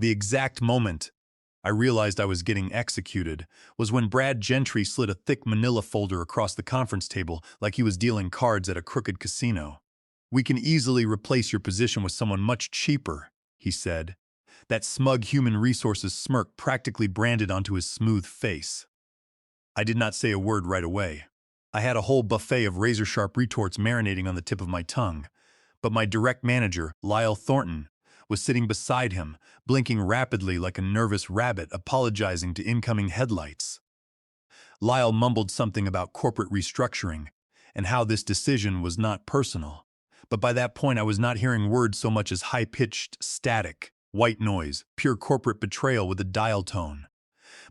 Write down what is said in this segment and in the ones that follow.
The exact moment I realized I was getting executed was when Brad Gentry slid a thick manila folder across the conference table like he was dealing cards at a crooked casino. "We can easily replace your position with someone much cheaper," he said, that smug human resources smirk practically branded onto his smooth face. I did not say a word right away. I had a whole buffet of razor-sharp retorts marinating on the tip of my tongue, but my direct manager, Lyle Thornton, was sitting beside him, blinking rapidly like a nervous rabbit, apologizing to incoming headlights. Lyle mumbled something about corporate restructuring and how this decision was not personal. But by that point, I was not hearing words so much as high-pitched static, white noise, pure corporate betrayal with a dial tone.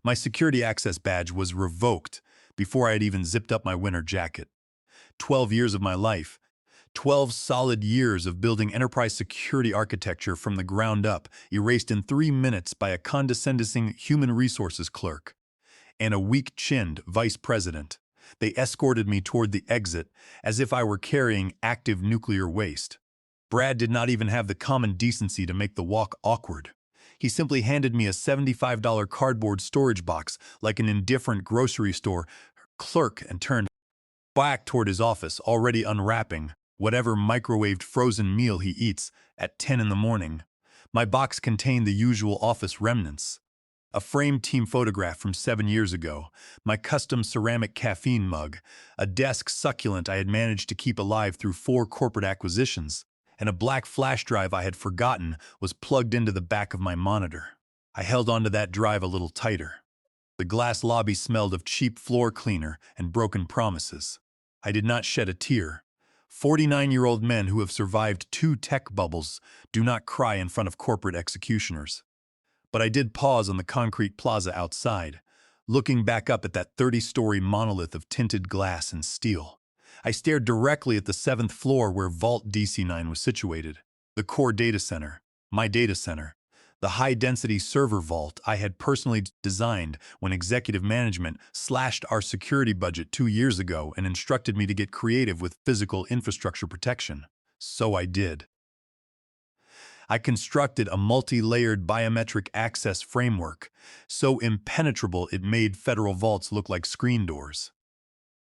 My security access badge was revoked before I had even zipped up my winter jacket. 12 years of my life, 12 solid years of building enterprise security architecture from the ground up, erased in 3 minutes by a condescending human resources clerk and a weak-chinned vice president. They escorted me toward the exit as if I were carrying active nuclear waste. Brad did not even have the common decency to make the walk awkward. He simply handed me a $75 cardboard storage box like an indifferent grocery store clerk and turned back toward his office, already unwrapping whatever microwaved frozen meal he eats at 10 in the morning. My box contained the usual office remnants. A framed team photograph from 7 years ago, my custom ceramic caffeine mug, a desk succulent I had managed to keep alive through 4 corporate acquisitions, and a black flash drive I had forgotten was plugged into the back of my monitor. I held onto that drive a little tighter. The glass lobby smelled of cheap floor cleaner and broken promises. I did not shed a tear. 49-year-old men who have survived 2 tech bubbles do not cry in front of corporate executioners. But I did pause on the concrete plaza outside, looking back up at that 30-story monolith of tinted glass and steel. I stared directly at the 7th floor where Vault DC9 was situated, the core data center, my data center, the high-density server vault I had personally designed when executive management slashed our security budget 2 years ago and instructed me to get creative with physical infrastructure protection. So I did. I constructed a multi-layered biometric access framework, so impenetrable it made federal vaults look like screen doors.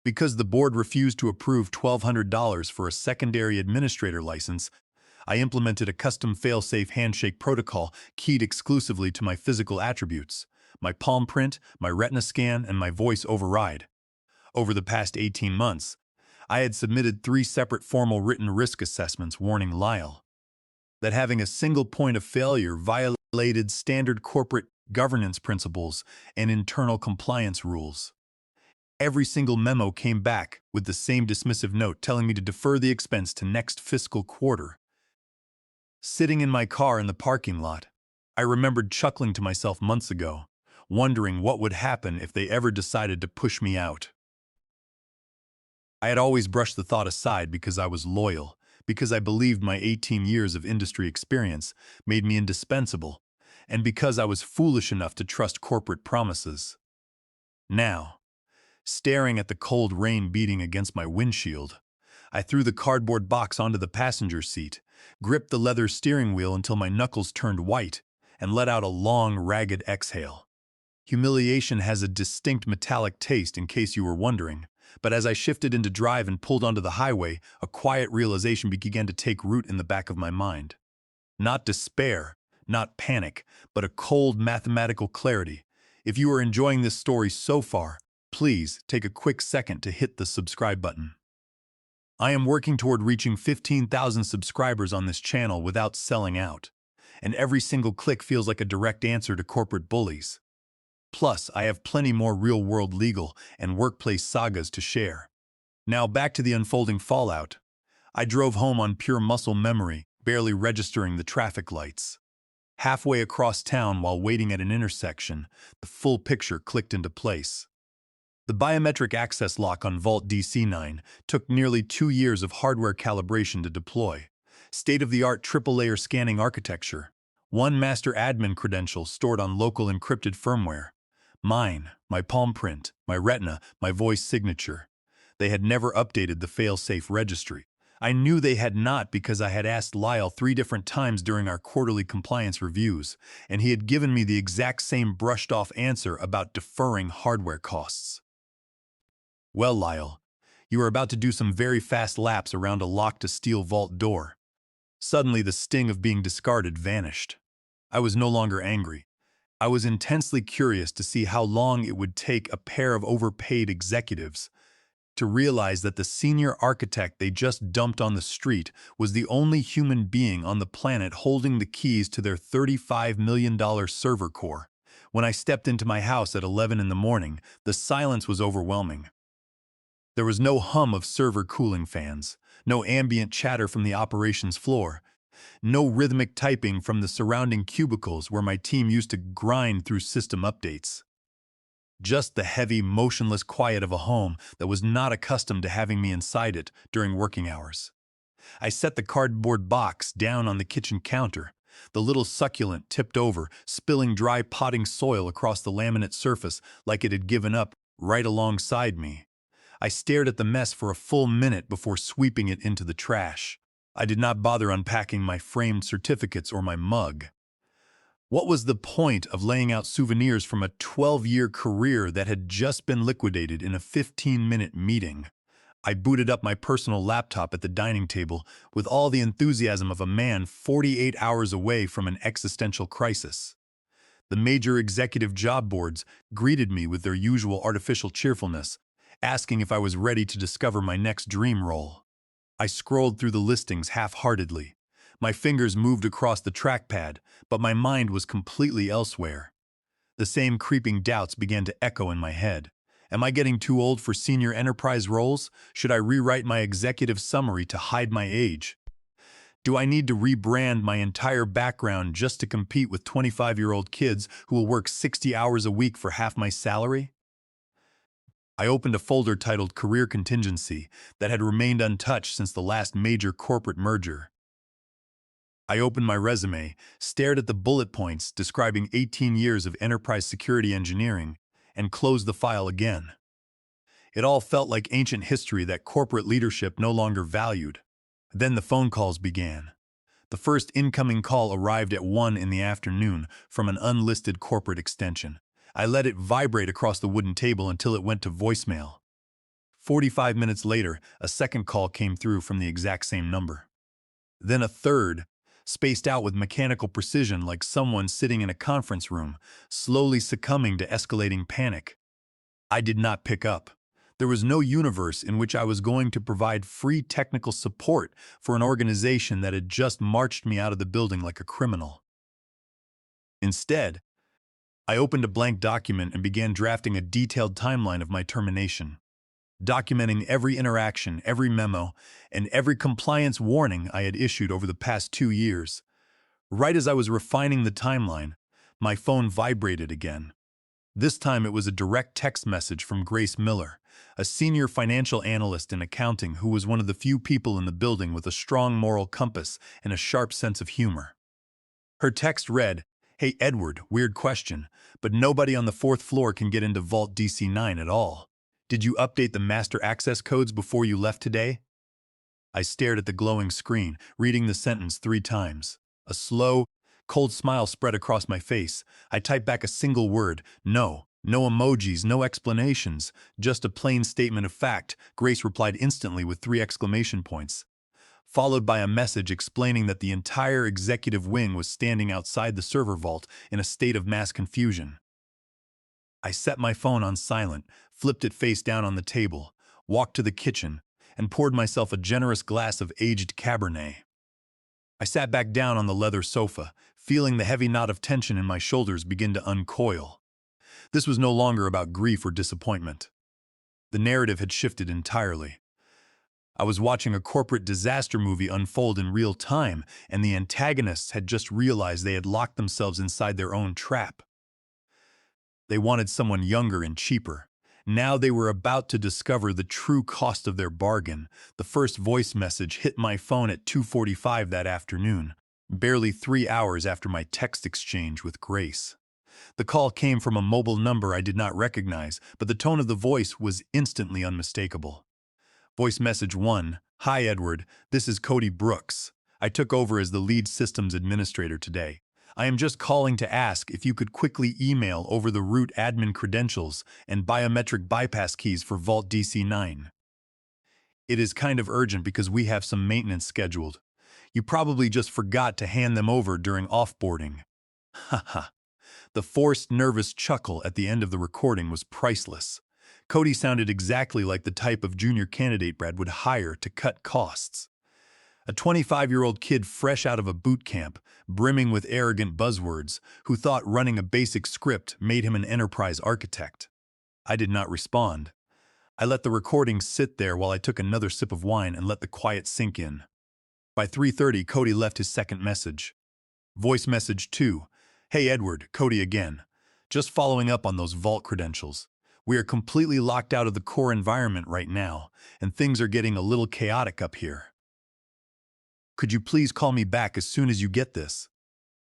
Because the board refused to approve $1,200 for a secondary administrator license, I implemented a custom fail-safe handshake protocol keyed exclusively to my physical attributes, my palm print, my retina scan, and my voice override. Over the past 18 months, I had submitted 3 separate formal written risk assessments warning Lyle that having a single point of failure violated standard corporate governance principles and internal compliance rules. Every single memo came back with the same dismissive note telling me to defer the expense to next fiscal quarter. Sitting in my car in the parking lot, I remembered chuckling to myself months ago, wondering what would happen if they ever decided to push me out. I had always brushed the thought aside because I was loyal, because I believed my 18 years of industry experience made me indispensable, and because I was foolish enough to trust corporate promises. Now, staring at the cold rain beating against my windshield, I threw the cardboard box onto the passenger seat, gripped the leather steering wheel until my knuckles turned white, and let out a long, ragged exhale. Humiliation has a distinct metallic taste, in case you were wondering, but as I shifted into drive and pulled onto the highway, a quiet realization began to take root in the back of my mind. Not despair, not panic, but a cold mathematical clarity. If you are enjoying this story so far, please take a quick second to hit the subscribe button. I am working toward reaching 15,000 subscribers on this channel without selling out, and every single click feels like a direct answer to corporate bullies. Plus, I have plenty more real-world legal and workplace sagas to share. Now back to the unfolding fallout. I drove home on pure muscle memory, barely registering the traffic lights. Halfway across town while waiting at an intersection, the full picture clicked into place. The biometric access lock on Vault DC9 took nearly 2 years of hardware calibration to deploy. State-of-the-art triple-layer scanning architecture. One master admin credential stored on local encrypted firmware. Mine, my palm print, my retina, my voice signature. They had never updated the fail-safe registry. I knew they had not because I had asked Lyle 3 different times during our quarterly compliance reviews, and he had given me the exact same brushed-off answer about deferring hardware costs. Well, Lyle, you are about to do some very fast laps around a locked steel vault door. Suddenly, the sting of being discarded vanished. I was no longer angry. I was intensely curious to see how long it would take a pair of overpaid executives to realize that the senior architect they just dumped on the street was the only human being on the planet holding the keys to their $35 million server core. When I stepped into my house at 11 in the morning, the silence was overwhelming. There was no hum of server cooling fans, no ambient chatter from the operations floor, no rhythmic typing from the surrounding cubicles where my team used to grind through system updates. Just the heavy, motionless quiet of a home that was not accustomed to having me inside it during working hours. I set the cardboard box down on the kitchen counter. The little succulent tipped over, spilling dry potting soil across the laminate surface like it had given up right alongside me. I stared at the mess for a full minute before sweeping it into the trash. I did not bother unpacking my framed certificates or my mug. What was the point of laying out souvenirs from a 12-year career that had just been liquidated in a 15-minute meeting? I booted up my personal laptop at the dining table with all the enthusiasm of a man 48 hours away from an existential crisis. The major executive job boards greeted me with their usual artificial cheerfulness, asking if I was ready to discover my next dream role. I scrolled through the listings half-heartedly. My fingers moved across the trackpad, but my mind was completely elsewhere. The same creeping doubts began to echo in my head. Am I getting too old for senior enterprise roles? Should I rewrite my executive summary to hide my age? Do I need to rebrand my entire background just to compete with 25-year-old kids who will work 60 hours a week for half my salary? I opened a folder titled Career Contingency that had remained untouched since the last major corporate merger. I opened my resume, stared at the bullet points describing 18 years of enterprise security engineering, and closed the file again. It all felt like ancient history that corporate leadership no longer valued. Then the phone calls began. The first incoming call arrived at 1 in the afternoon from an unlisted corporate extension. I let it vibrate across the wooden table until it went to voicemail. 45 minutes later, a second call came through from the exact same number. Then a third, spaced out with mechanical precision like someone sitting in a conference room, slowly succumbing to escalating panic. I did not pick up. There was no universe in which I was going to provide free technical support for an organization that had just marched me out of the building like a criminal. Instead, I opened a blank document and began drafting a detailed timeline of my termination, documenting every interaction, every memo, and every compliance warning I had issued over the past 2 years. Right as I was refining the timeline, my phone vibrated again. This time it was a direct text message from Grace Miller, a senior financial analyst in accounting who was one of the few people in the building with a strong moral compass and a sharp sense of humor. Her text read, "Hey Edward, weird question, but nobody on the 4th floor can get into Vault DC-9 at all. Did you update the master access codes before you left today?" I stared at the glowing screen, reading the sentence 3 times. A slow, cold smile spread across my face. I typed back a single word, no. No emojis, no explanations, just a plain statement of fact. Grace replied instantly with 3 exclamation points, followed by a message explaining that the entire executive wing was standing outside the server vault in a state of mass confusion. I set my phone on silent, flipped it face down on the table, walked to the kitchen, and poured myself a generous glass of aged Cabernet. I sat back down on the leather sofa, feeling the heavy knot of tension in my shoulders begin to uncoil. This was no longer about grief or disappointment. The narrative had shifted entirely. I was watching a corporate disaster movie unfold in real time, and the antagonists had just realized they had locked themselves inside their own trap. They wanted someone younger and cheaper. Now they were about to discover the true cost of their bargain. The first voice message hit my phone at 2:45 that afternoon, barely 3 hours after my text exchange with Grace. The call came from a mobile number I did not recognize, but the tone of the voice was instantly unmistakable. Voice message 1, Hi, Edward. This is Cody Brooks. I took over as the lead systems administrator today. I am just calling to ask if you could quickly email over the root admin credentials and biometric bypass keys for Vault DC9. It is kind of urgent because we have some maintenance scheduled. You probably just forgot to hand them over during offboarding. Haha. The forced, nervous chuckle at the end of the recording was priceless. Cody sounded exactly like the type of junior candidate Brad would hire to cut costs. A 25-year-old kid fresh out of a boot camp, brimming with arrogant buzzwords, who thought running a basic script made him an enterprise architect. I did not respond. I let the recording sit there while I took another sip of wine and let the quiet sink in. By 3:30, Cody left his second message. Voice message 2. Hey Edward, Cody again. Just following up on those vault credentials. We are completely locked out of the core environment right now, and things are getting a little chaotic up here. Could you please call me back as soon as you get this?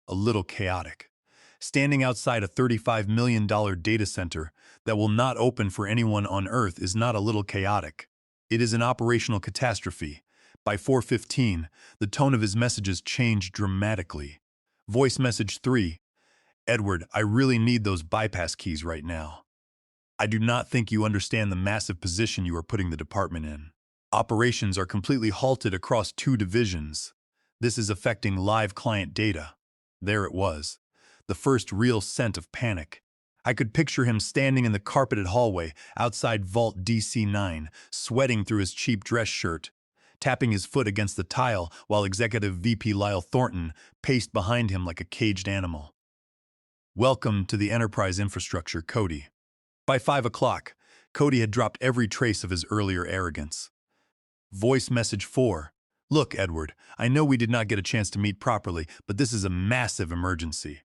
A little chaotic. Standing outside a $35 million data center that will not open for anyone on Earth is not a little chaotic. It is an operational catastrophe. By 4:15, the tone of his messages changed dramatically. Voice message 3. Edward, I really need those bypass keys right now. I do not think you understand the massive position you are putting the department in. Operations are completely halted across 2 divisions. This is affecting live client data. There it was. The first real scent of panic. I could picture him standing in the carpeted hallway outside Vault DC9, sweating through his cheap dress shirt, tapping his foot against the tile while Executive VP Lyle Thornton paced behind him like a caged animal. Welcome to the enterprise infrastructure, Cody. By 5 o'clock, Cody had dropped every trace of his earlier arrogance. Voice message 4. Look, Edward, I know we did not get a chance to meet properly, but this is a massive emergency.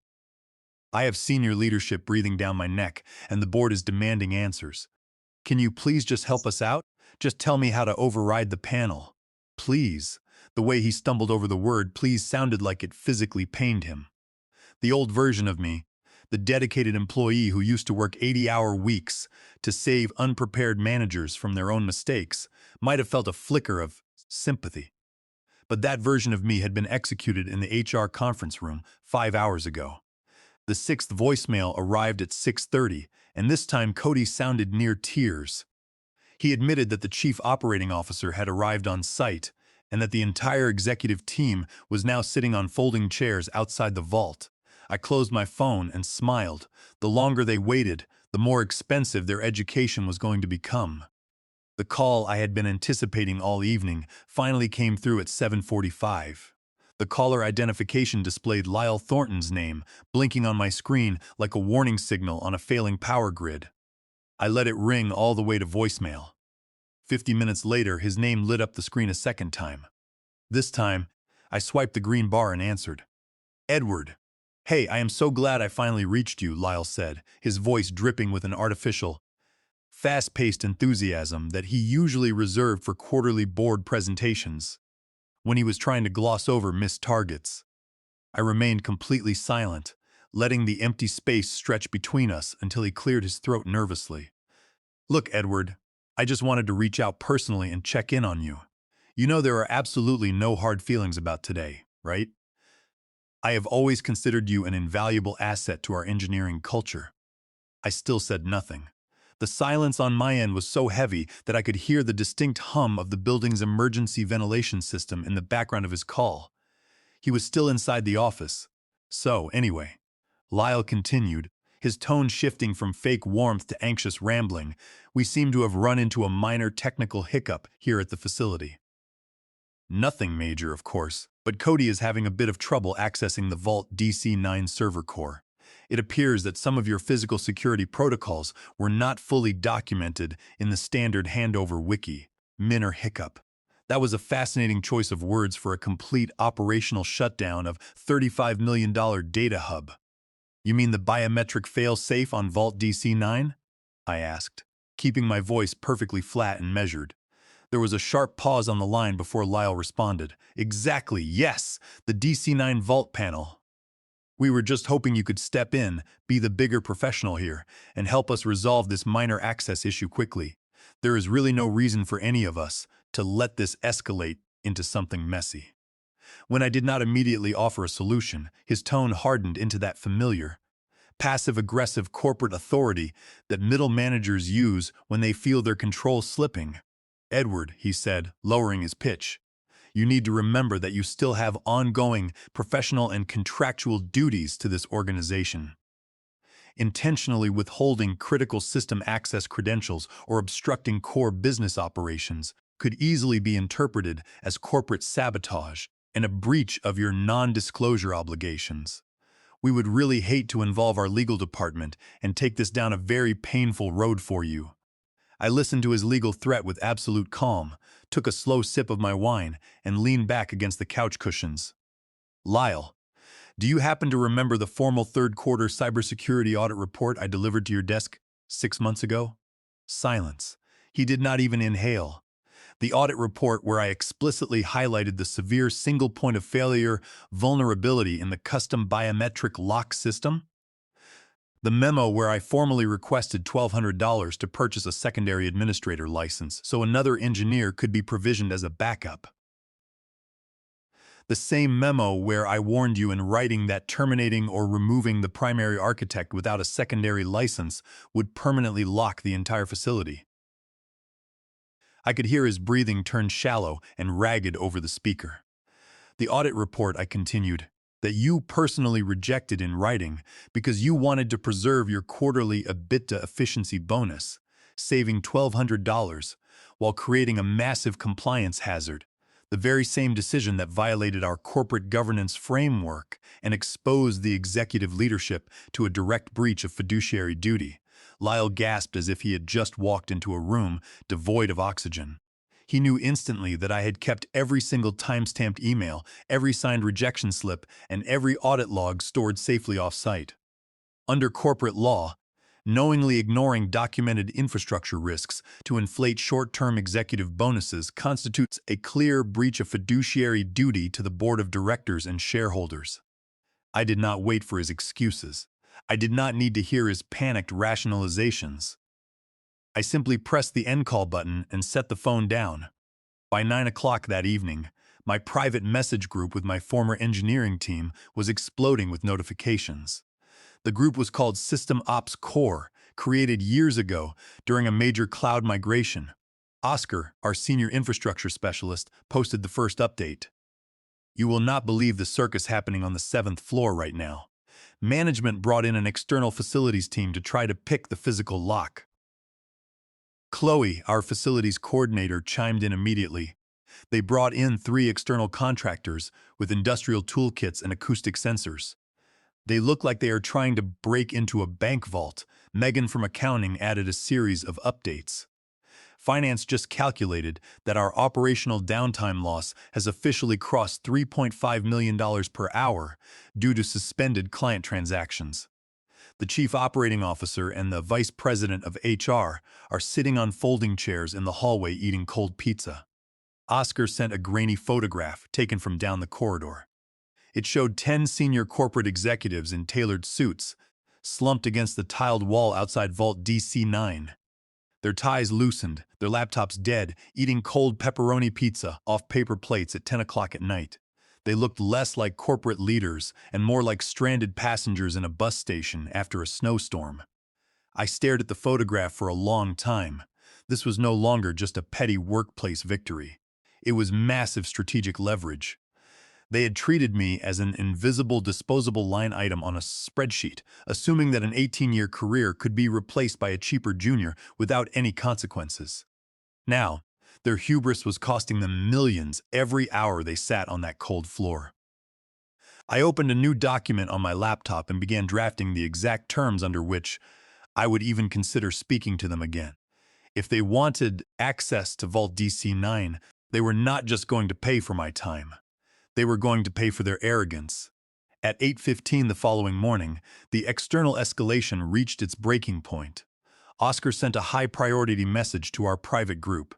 I have senior leadership breathing down my neck, and the board is demanding answers. Can you please just help us out? Just tell me how to override the panel. Please. The way he stumbled over the word please sounded like it physically pained him. The old version of me, the dedicated employee who used to work 80-hour weeks to save unprepared managers from their own mistakes, might have felt a flicker of sympathy. But that version of me had been executed in the HR conference room 5 hours ago. The 6th voicemail arrived at 6:30, and this time Cody sounded near tears. He admitted that the chief operating officer had arrived on site and that the entire executive team was now sitting on folding chairs outside the vault. I closed my phone and smiled. The longer they waited, the more expensive their education was going to become. The call I had been anticipating all evening finally came through at 7:45. The caller identification displayed Lyle Thornton's name, blinking on my screen like a warning signal on a failing power grid. I let it ring all the way to voicemail. 50 minutes later, his name lit up the screen a second time. This time, I swiped the green bar and answered. Edward. Hey, I am so glad I finally reached you, Lyle said, his voice dripping with an artificial, fast-paced enthusiasm that he usually reserved for quarterly board presentations, when he was trying to gloss over missed targets. I remained completely silent, letting the empty space stretch between us until he cleared his throat nervously. Look, Edward, I just wanted to reach out personally and check in on you. You know there are absolutely no hard feelings about today, right? I have always considered you an invaluable asset to our engineering culture. I still said nothing. The silence on my end was so heavy that I could hear the distinct hum of the building's emergency ventilation system in the background of his call. He was still inside the office. So, anyway, Lyle continued, his tone shifting from fake warmth to anxious rambling. We seem to have run into a minor technical hiccup here at the facility. Nothing major, of course, but Cody is having a bit of trouble accessing the Vault DC9 server core. It appears that some of your physical security protocols were not fully documented in the standard handover wiki. Minor hiccup. That was a fascinating choice of words for a complete operational shutdown of $35 million data hub. You mean the biometric fail-safe on Vault DC9? I asked, keeping my voice perfectly flat and measured. There was a sharp pause on the line before Lyle responded. Exactly, yes, the DC9 Vault panel. We were just hoping you could step in, be the bigger professional here, and help us resolve this minor access issue quickly. There is really no reason for any of us to let this escalate into something messy. When I did not immediately offer a solution, his tone hardened into that familiar, passive-aggressive corporate authority that middle managers use when they feel their control slipping. "Edward," he said, lowering his pitch, "you need to remember that you still have ongoing professional and contractual duties to this organization. Intentionally withholding critical system access credentials or obstructing core business operations could easily be interpreted as corporate sabotage and a breach of your non-disclosure obligations. We would really hate to involve our legal department and take this down a very painful road for you." I listened to his legal threat with absolute calm, took a slow sip of my wine, and leaned back against the couch cushions. "Lyle, do you happen to remember the formal third-quarter cybersecurity audit report I delivered to your desk 6 months ago?" Silence. He did not even inhale. The audit report where I explicitly highlighted the severe single point of failure vulnerability in the custom biometric lock system? The memo where I formally requested $1,200 to purchase a secondary administrator license so another engineer could be provisioned as a backup. The same memo where I warned you in writing that terminating or removing the primary architect without a secondary license would permanently lock the entire facility. I could hear his breathing turn shallow and ragged over the speaker. "The audit report," I continued, "that you personally rejected in writing because you wanted to preserve your quarterly EBITDA efficiency bonus, saving $1,200 while creating a massive compliance hazard, the very same decision that violated our corporate governance framework and exposed the executive leadership to a direct breach of fiduciary duty." Lyle gasped as if he had just walked into a room devoid of oxygen. He knew instantly that I had kept every single time-stamped email, every signed rejection slip, and every audit log stored safely off-site. Under corporate law, knowingly ignoring documented infrastructure risks to inflate short-term executive bonuses constitutes a clear breach of fiduciary duty to the board of directors and shareholders. I did not wait for his excuses. I did not need to hear his panicked rationalizations. I simply pressed the end call button and set the phone down. By 9 o'clock that evening, my private message group with my former engineering team was exploding with notifications. The group was called System Ops Core, created years ago during a major cloud migration. Oscar, our senior infrastructure specialist, posted the first update. "You will not believe the circus happening on the 7th floor right now. Management brought in an external facilities team to try to pick the physical lock." Chloe, our facilities coordinator, chimed in immediately. "They brought in 3 external contractors with industrial toolkits and acoustic sensors. They look like they are trying to break into a bank vault." Megan from accounting added a series of updates. "Finance just calculated that our operational downtime loss has officially crossed $3.5 million per hour due to suspended client transactions. The chief operating officer and the vice president of HR are sitting on folding chairs in the hallway eating cold pizza." Oscar sent a grainy photograph taken from down the corridor. It showed 10 senior corporate executives in tailored suits, slumped against the tiled wall outside Vault DC9. Their ties loosened, their laptops dead, eating cold pepperoni pizza off paper plates at 10 o'clock at night. They looked less like corporate leaders and more like stranded passengers in a bus station after a snowstorm. I stared at the photograph for a long time. This was no longer just a petty workplace victory. It was massive strategic leverage. They had treated me as an invisible, disposable line item on a spreadsheet, assuming that an 18-year career could be replaced by a cheaper junior without any consequences. Now, their hubris was costing them millions every hour they sat on that cold floor. I opened a new document on my laptop and began drafting the exact terms under which I would even consider speaking to them again. If they wanted access to Vault DC9, they were not just going to pay for my time. They were going to pay for their arrogance. At 8:15 the following morning, the external escalation reached its breaking point. Oscar sent a high-priority message to our private group.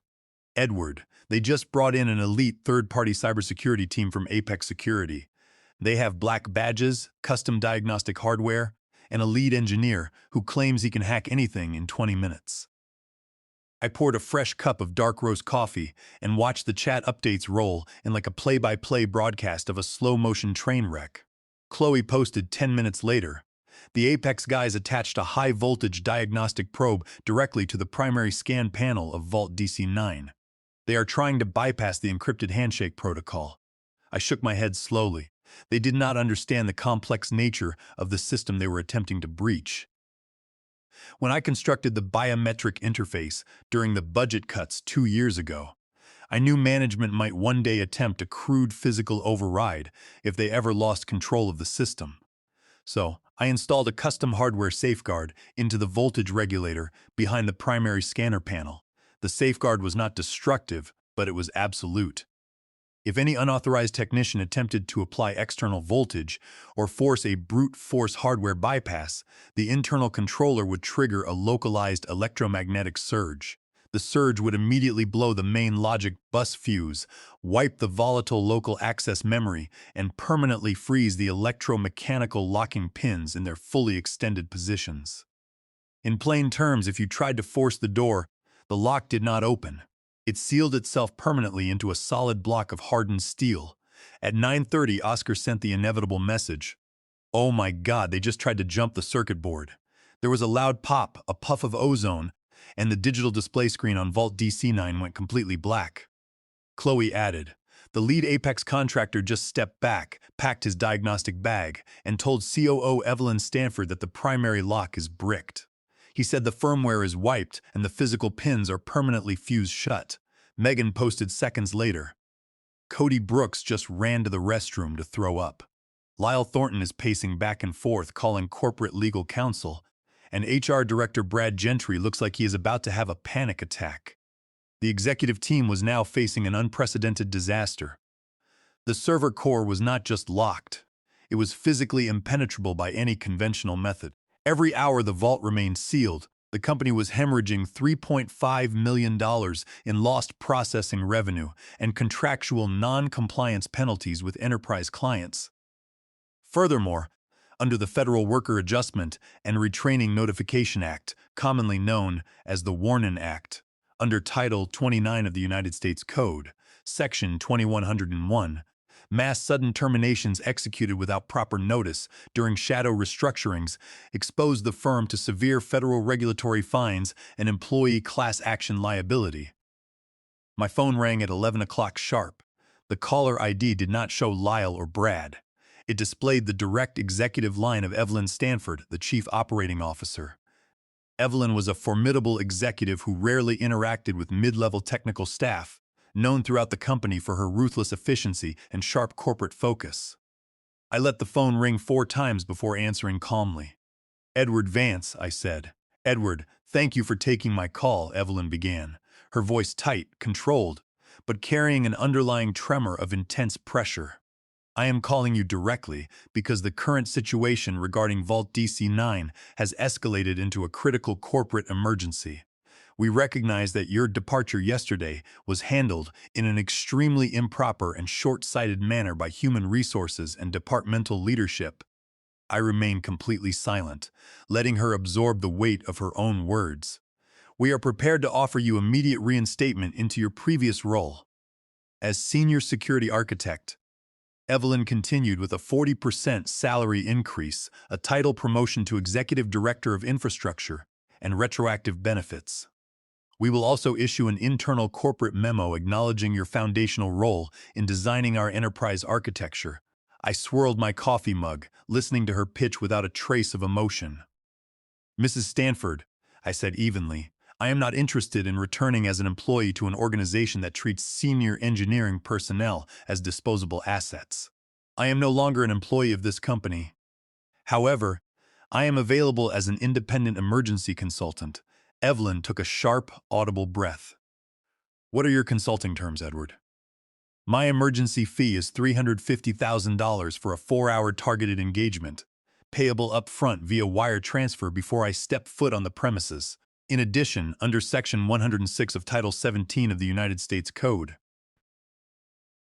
"Edward, they just brought in an elite third-party cybersecurity team from Apex Security. They have black badges, custom diagnostic hardware, and a lead engineer who claims he can hack anything in 20 minutes. I poured a fresh cup of dark roast coffee and watched the chat updates roll in like a play-by-play broadcast of a slow-motion train wreck. Chloe posted 10 minutes later. The Apex guys attached a high-voltage diagnostic probe directly to the primary scan panel of Vault DC-9. They are trying to bypass the encrypted handshake protocol. I shook my head slowly. They did not understand the complex nature of the system they were attempting to breach. When I constructed the biometric interface during the budget cuts 2 years ago, I knew management might one day attempt a crude physical override if they ever lost control of the system. So, I installed a custom hardware safeguard into the voltage regulator behind the primary scanner panel. The safeguard was not destructive, but it was absolute. If any unauthorized technician attempted to apply external voltage or force a brute force hardware bypass, the internal controller would trigger a localized electromagnetic surge. The surge would immediately blow the main logic bus fuse, wipe the volatile local access memory, and permanently freeze the electromechanical locking pins in their fully extended positions. In plain terms, if you tried to force the door, the lock did not open. It sealed itself permanently into a solid block of hardened steel. At 9:30, Oscar sent the inevitable message. Oh my God, they just tried to jump the circuit board. There was a loud pop, a puff of ozone, and the digital display screen on Vault DC-9 went completely black. Chloe added, the lead Apex contractor just stepped back, packed his diagnostic bag, and told COO Evelyn Stanford that the primary lock is bricked. He said the firmware is wiped and the physical pins are permanently fused shut. Megan posted seconds later. Cody Brooks just ran to the restroom to throw up. Lyle Thornton is pacing back and forth calling corporate legal counsel, and HR Director Brad Gentry looks like he is about to have a panic attack. The executive team was now facing an unprecedented disaster. The server core was not just locked. It was physically impenetrable by any conventional method. Every hour the vault remained sealed, the company was hemorrhaging $3.5 million in lost processing revenue and contractual non-compliance penalties with enterprise clients. Furthermore, under the Federal Worker Adjustment and Retraining Notification Act, commonly known as the Warnin Act, under Title 29 of the United States Code, Section 2101, mass sudden terminations executed without proper notice during shadow restructurings exposed the firm to severe federal regulatory fines and employee class action liability. My phone rang at 11 o'clock sharp. The caller ID did not show Lyle or Brad. It displayed the direct executive line of Evelyn Stanford, the Chief Operating Officer. Evelyn was a formidable executive who rarely interacted with mid-level technical staff, known throughout the company for her ruthless efficiency and sharp corporate focus. I let the phone ring 4 times before answering calmly. Edward Vance, I said. Edward, thank you for taking my call, Evelyn began, her voice tight, controlled, but carrying an underlying tremor of intense pressure. I am calling you directly because the current situation regarding Vault DC-9 has escalated into a critical corporate emergency. We recognize that your departure yesterday was handled in an extremely improper and short-sighted manner by human resources and departmental leadership. I remained completely silent, letting her absorb the weight of her own words. We are prepared to offer you immediate reinstatement into your previous role. As Senior Security Architect, Evelyn continued with a 40% salary increase, a title promotion to Executive Director of Infrastructure, and retroactive benefits. We will also issue an internal corporate memo acknowledging your foundational role in designing our enterprise architecture. I swirled my coffee mug, listening to her pitch without a trace of emotion. Mrs. Stanford, I said evenly, I am not interested in returning as an employee to an organization that treats senior engineering personnel as disposable assets. I am no longer an employee of this company. However, I am available as an independent emergency consultant. Evelyn took a sharp, audible breath. What are your consulting terms, Edward? My emergency fee is $350,000 for a 4-hour targeted engagement, payable up front via wire transfer before I step foot on the premises. In addition, under Section 106 of Title 17 of the United States Code,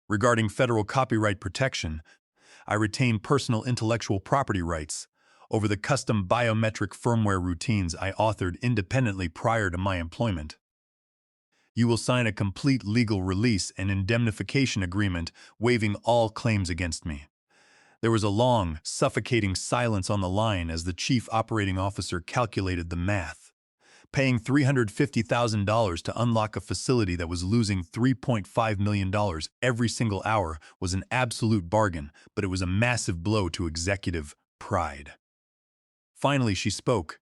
regarding federal copyright protection, I retain personal intellectual property rights over the custom biometric firmware routines I authored independently prior to my employment. You will sign a complete legal release and indemnification agreement waiving all claims against me. There was a long, suffocating silence on the line as the chief operating officer calculated the math. Paying $350,000 to unlock a facility that was losing $3.5 million every single hour was an absolute bargain, but it was a massive blow to executive pride. Finally, she spoke.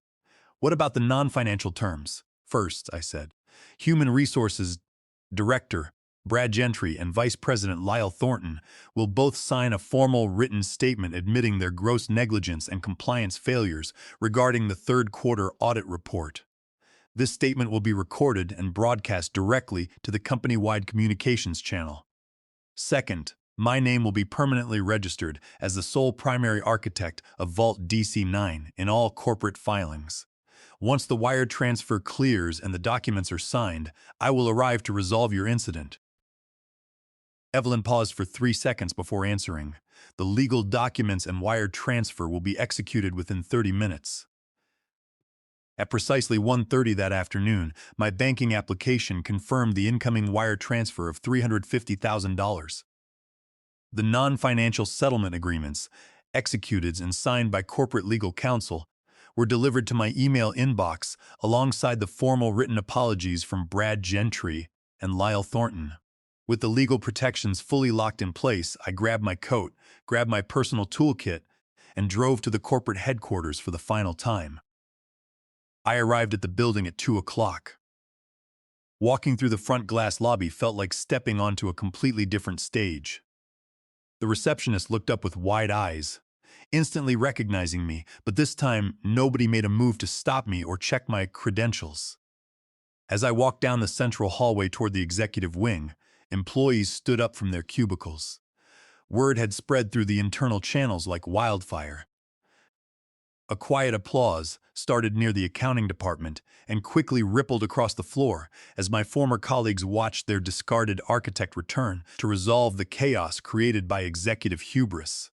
What about the non-financial terms? First, I said. Human Resources Director Brad Gentry and Vice President Lyle Thornton will both sign a formal written statement admitting their gross negligence and compliance failures regarding the third quarter audit report. This statement will be recorded and broadcast directly to the company-wide communications channel. Second, my name will be permanently registered as the sole primary architect of Vault DC9 in all corporate filings. Once the wire transfer clears and the documents are signed, I will arrive to resolve your incident. Evelyn paused for 3 seconds before answering. The legal documents and wire transfer will be executed within 30 minutes. At precisely 1:30 that afternoon, my banking application confirmed the incoming wire transfer of $350,000. The non-financial settlement agreements, executed and signed by corporate legal counsel, were delivered to my email inbox alongside the formal written apologies from Brad Gentry and Lyle Thornton. With the legal protections fully locked in place, I grabbed my coat, grabbed my personal toolkit, and drove to the corporate headquarters for the final time. I arrived at the building at 2 o'clock. Walking through the front glass lobby felt like stepping onto a completely different stage. The receptionist looked up with wide eyes, instantly recognizing me, but this time nobody made a move to stop me or check my credentials. As I walked down the central hallway toward the executive wing, employees stood up from their cubicles. Word had spread through the internal channels like wildfire. A quiet applause started near the accounting department and quickly rippled across the floor as my former colleagues watched their discarded architect return to resolve the chaos created by executive hubris.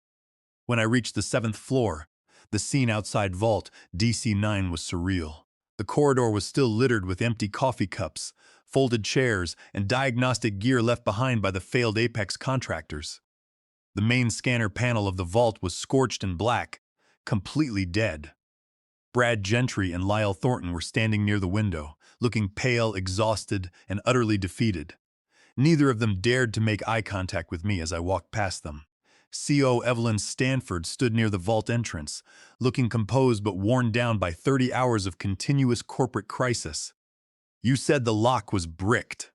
When I reached the 7th floor, the scene outside Vault DC9 was surreal. The corridor was still littered with empty coffee cups, folded chairs, and diagnostic gear left behind by the failed Apex contractors. The main scanner panel of the vault was scorched and black, completely dead. Brad Gentry and Lyle Thornton were standing near the window, looking pale, exhausted, and utterly defeated. Neither of them dared to make eye contact with me as I walked past them. CO Evelyn Stanford stood near the vault entrance, looking composed but worn down by 30 hours of continuous corporate crisis. "You said the lock was bricked,"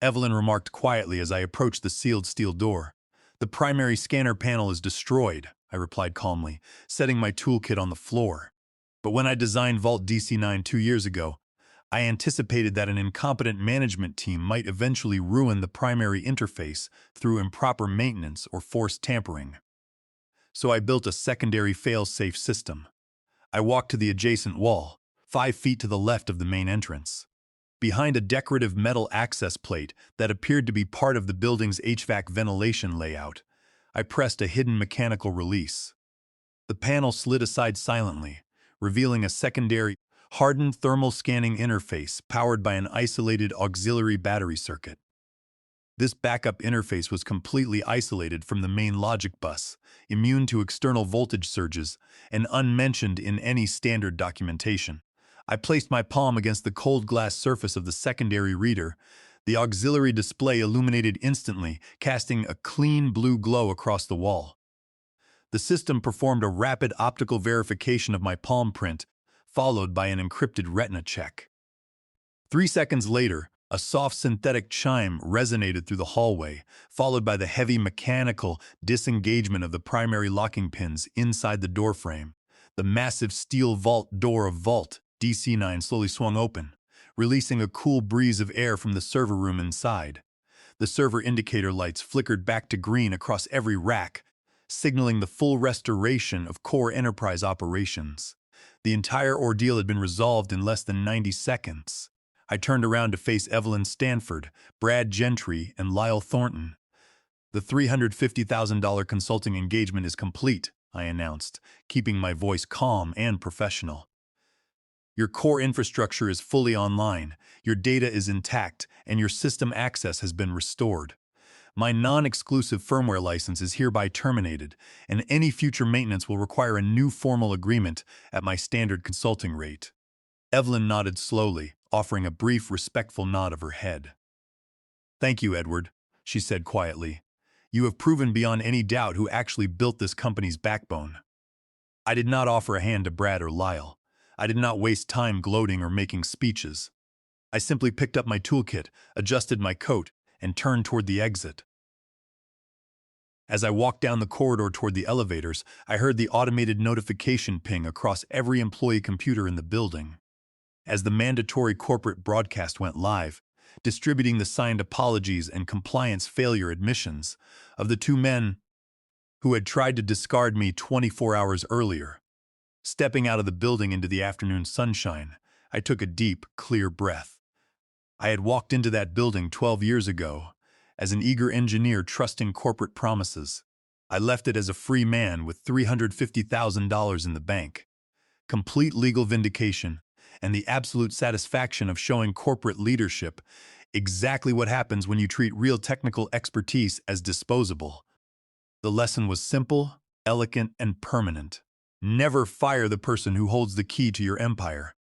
Evelyn remarked quietly as I approached the sealed steel door. "The primary scanner panel is destroyed," I replied calmly, setting my toolkit on the floor. "But when I designed Vault DC9 2 years ago, I anticipated that an incompetent management team might eventually ruin the primary interface through improper maintenance or forced tampering. So I built a secondary fail-safe system. I walked to the adjacent wall, 5 feet to the left of the main entrance. Behind a decorative metal access plate that appeared to be part of the building's HVAC ventilation layout, I pressed a hidden mechanical release. The panel slid aside silently, revealing a secondary, hardened thermal scanning interface powered by an isolated auxiliary battery circuit. This backup interface was completely isolated from the main logic bus, immune to external voltage surges, and unmentioned in any standard documentation. I placed my palm against the cold glass surface of the secondary reader. The auxiliary display illuminated instantly, casting a clean blue glow across the wall. The system performed a rapid optical verification of my palm print, followed by an encrypted retina check. 3 seconds later, a soft synthetic chime resonated through the hallway, followed by the heavy mechanical disengagement of the primary locking pins inside the doorframe. The massive steel vault door of Vault DC9 slowly swung open, releasing a cool breeze of air from the server room inside. The server indicator lights flickered back to green across every rack, signaling the full restoration of core enterprise operations. The entire ordeal had been resolved in less than 90 seconds. I turned around to face Evelyn Stanford, Brad Gentry, and Lyle Thornton. "The $350,000 consulting engagement is complete," I announced, keeping my voice calm and professional. Your core infrastructure is fully online, your data is intact, and your system access has been restored. My non-exclusive firmware license is hereby terminated, and any future maintenance will require a new formal agreement at my standard consulting rate." Evelyn nodded slowly, offering a brief, respectful nod of her head. "Thank you, Edward," she said quietly. "You have proven beyond any doubt who actually built this company's backbone." I did not offer a hand to Brad or Lyle. I did not waste time gloating or making speeches. I simply picked up my toolkit, adjusted my coat, and turned toward the exit. As I walked down the corridor toward the elevators, I heard the automated notification ping across every employee computer in the building. As the mandatory corporate broadcast went live, distributing the signed apologies and compliance failure admissions of the two men who had tried to discard me 24 hours earlier. Stepping out of the building into the afternoon sunshine, I took a deep, clear breath. I had walked into that building 12 years ago, as an eager engineer trusting corporate promises. I left it as a free man with $350,000 in the bank, complete legal vindication, and the absolute satisfaction of showing corporate leadership exactly what happens when you treat real technical expertise as disposable. The lesson was simple, elegant, and permanent. Never fire the person who holds the key to your empire.